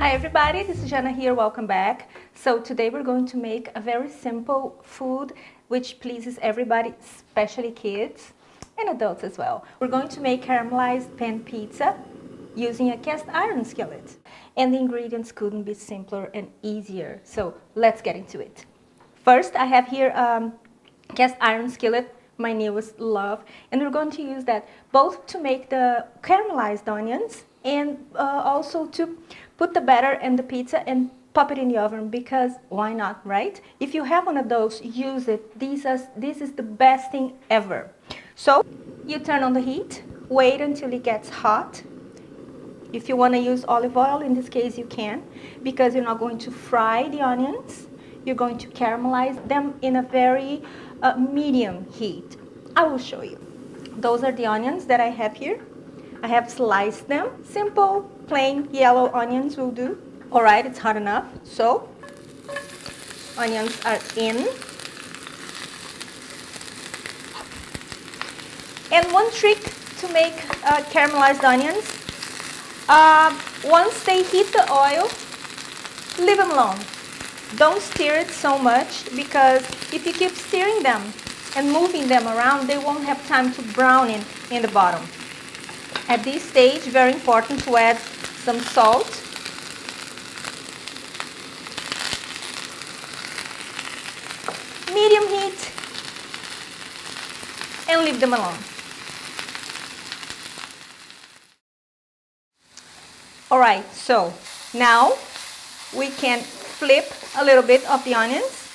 Hi everybody, this is Jana here, welcome back. So today we're going to make a very simple food which pleases everybody, especially kids and adults as well. We're going to make caramelized pan pizza using a cast iron skillet. And the ingredients couldn't be simpler and easier, so let's get into it. First, I have here cast iron skillet, my newest love, and we're going to use that both to make the caramelized onions and also to put the batter in the pizza and pop it in the oven, because why not, right? If you have one of those, use it. This is the best thing ever. So you turn on the heat, wait until it gets hot. If you want to use olive oil, in this case you can, because you're not going to fry the onions. You're going to caramelize them in a very medium heat. I will show you. Those are the onions that I have here. I have sliced them. Simple, plain yellow onions will do. All right, it's hot enough. So, onions are in. And one trick to make caramelized onions, once they hit the oil, leave them alone. Don't stir it so much, because if you keep stirring them and moving them around, they won't have time to brown in the bottom. At this stage, very important to add some salt. Medium heat, and leave them alone. Alright, so now we can flip a little bit of the onions,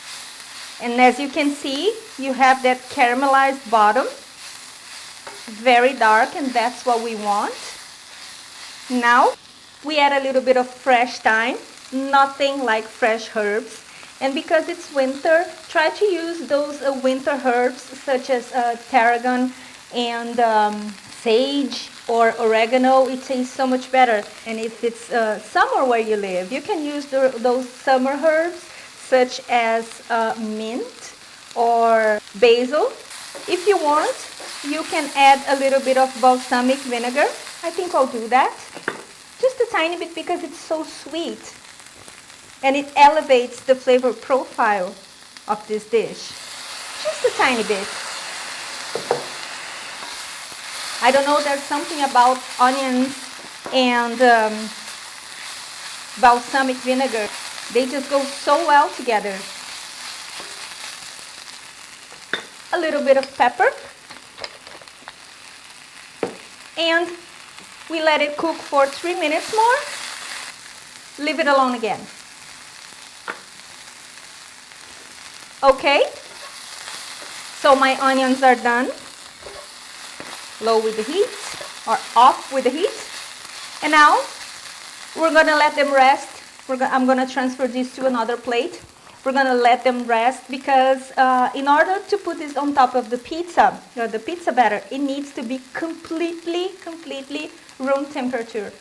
and as you can see, you have that caramelized bottom, very dark, and that's what we want. Now we add a little bit of fresh thyme, nothing like fresh herbs, and because it's winter, try to use those winter herbs such as tarragon and sage or oregano. It tastes so much better. And if it's summer where you live, you can use those summer herbs such as mint or basil. If you want, you can add a little bit of balsamic vinegar. I think I'll do that. Just a tiny bit, because it's so sweet. And it elevates the flavor profile of this dish. Just a tiny bit. I don't know, there's something about onions and balsamic vinegar. They just go so well together. A little bit of pepper. And we let it cook for 3 minutes more. Leave it alone again. Okay, so my onions are done. Low with the heat, or off with the heat. And now we're gonna let them rest. I'm gonna transfer this to another plate. We're gonna let them rest, because in order to put this on top of the pizza, the pizza batter, it needs to be completely room temperature.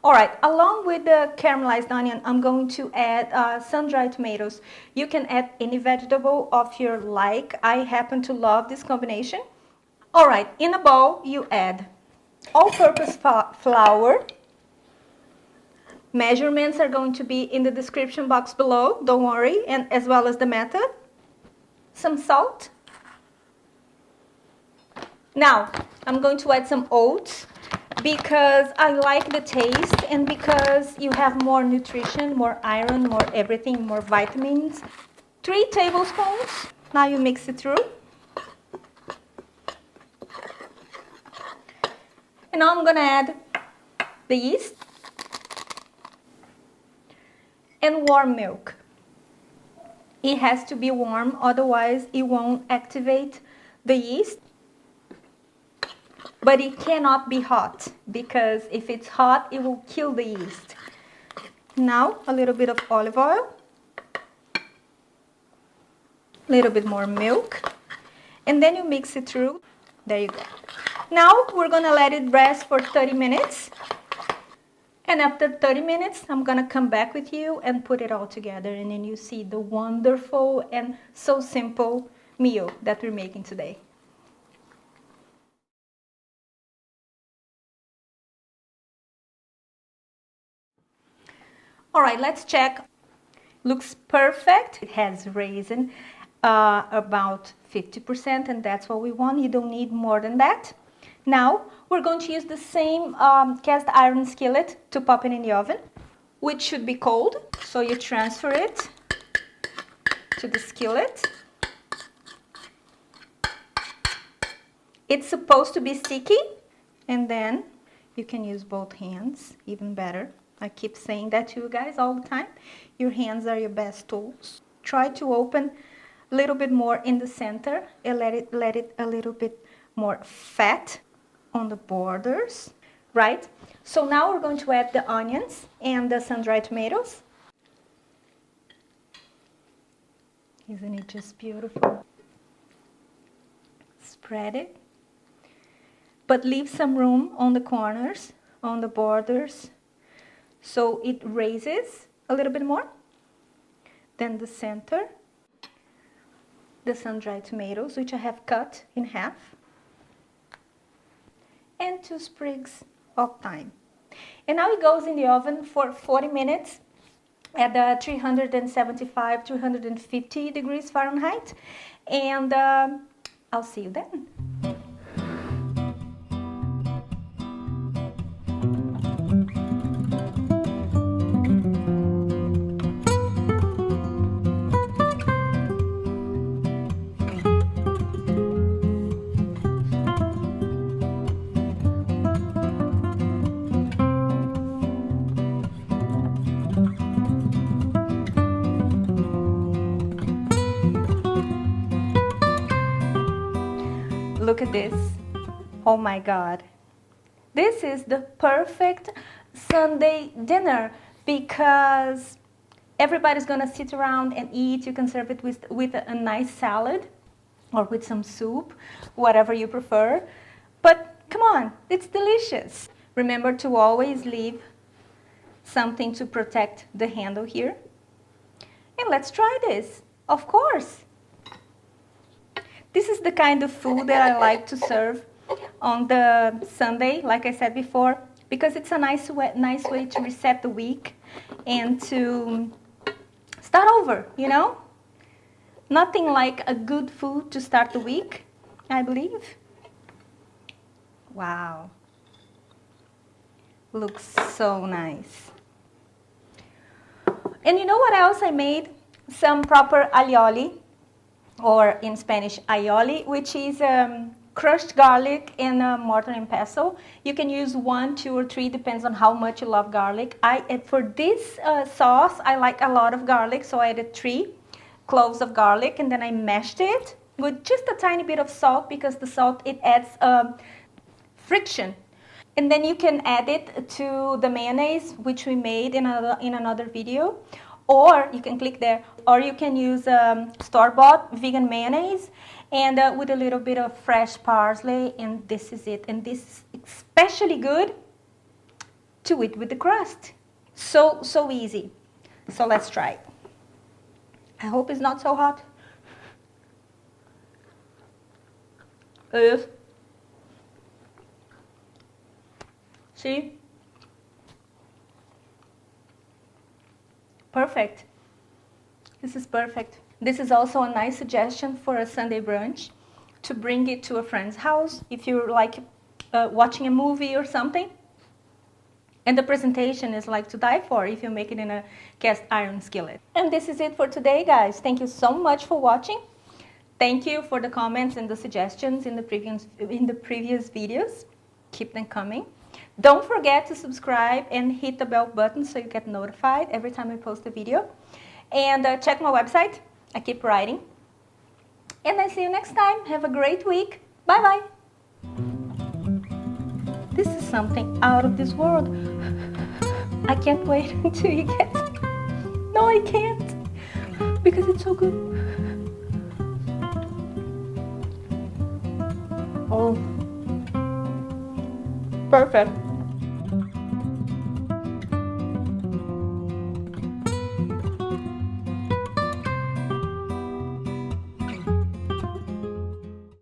Alright, along with the caramelized onion, I'm going to add sun-dried tomatoes. You can add any vegetable of your like. I happen to love this combination. Alright, in a bowl you add all-purpose flour. Measurements are going to be in the description box below, don't worry, and as well as the method. Some salt. Now, I'm going to add some oats, because I like the taste and because you have more nutrition, more iron, more everything, more vitamins. 3 tablespoons. Now you mix it through. And now I'm going to add the yeast and warm milk. It has to be warm, otherwise it won't activate the yeast. But it cannot be hot, because if it's hot, it will kill the yeast. Now, a little bit of olive oil, a little bit more milk, and then you mix it through. There you go. Now, we're gonna let it rest for 30 minutes. And after 30 minutes, I'm gonna come back with you and put it all together, and then you see the wonderful and so simple meal that we're making today. All right, let's check. Looks perfect. It has raisin about 50%, and that's what we want. You don't need more than that. Now we're going to use the same cast iron skillet to pop it in the oven, which should be cold. So you transfer it to the skillet. It's supposed to be sticky, and then you can use both hands, even better. I keep saying that to you guys all the time. Your hands are your best tools. Try to open a little bit more in the center and let it a little bit more fat on the borders, right? So now we're going to add the onions and the sun-dried tomatoes. Isn't it just beautiful? Spread it. But leave some room on the corners, on the borders, so it raises a little bit more. Then the center, the sun-dried tomatoes, which I have cut in half, and 2 sprigs of thyme. And now it goes in the oven for 40 minutes at 375, 350 degrees Fahrenheit. And I'll see you then. Look at this. Oh my God. This is the perfect Sunday dinner because everybody's gonna sit around and eat. You can serve it with a nice salad or with some soup, whatever you prefer. But come on, it's delicious. Remember to always leave something to protect the handle here. And let's try this, of course. This is the kind of food that I like to serve on the Sunday, like I said before, because it's a nice way to reset the week and to start over, you know? Nothing like a good food to start the week, I believe. Wow. Looks so nice. And you know what else I made? Some proper aioli, or in Spanish, aioli, which is crushed garlic in a mortar and pestle. You can use 1, 2, or 3, depends on how much you love garlic. For this sauce, I like a lot of garlic, so I added 3 cloves of garlic, and then I mashed it with just a tiny bit of salt, because the salt, it adds friction. And then you can add it to the mayonnaise, which we made in another video. Or you can click there, or you can use store-bought vegan mayonnaise and with a little bit of fresh parsley, and this is it. And this is especially good to eat with the crust. So easy. So let's try it. I hope it's not so hot. See? Perfect. This is perfect. This is also a nice suggestion for a Sunday brunch, to bring it to a friend's house if you're like watching a movie or something. And the presentation is like to die for if you make it in a cast iron skillet. And this is it for today, guys. Thank you so much for watching. Thank you for the comments and the suggestions in the previous videos. Keep them coming. Don't forget to subscribe and hit the bell button so you get notified every time I post a video. And check my website. I keep writing. And I see you next time. Have a great week. Bye-bye. This is something out of this world. I can't wait until you get it. No, I can't. Because it's so good. Oh. Perfect.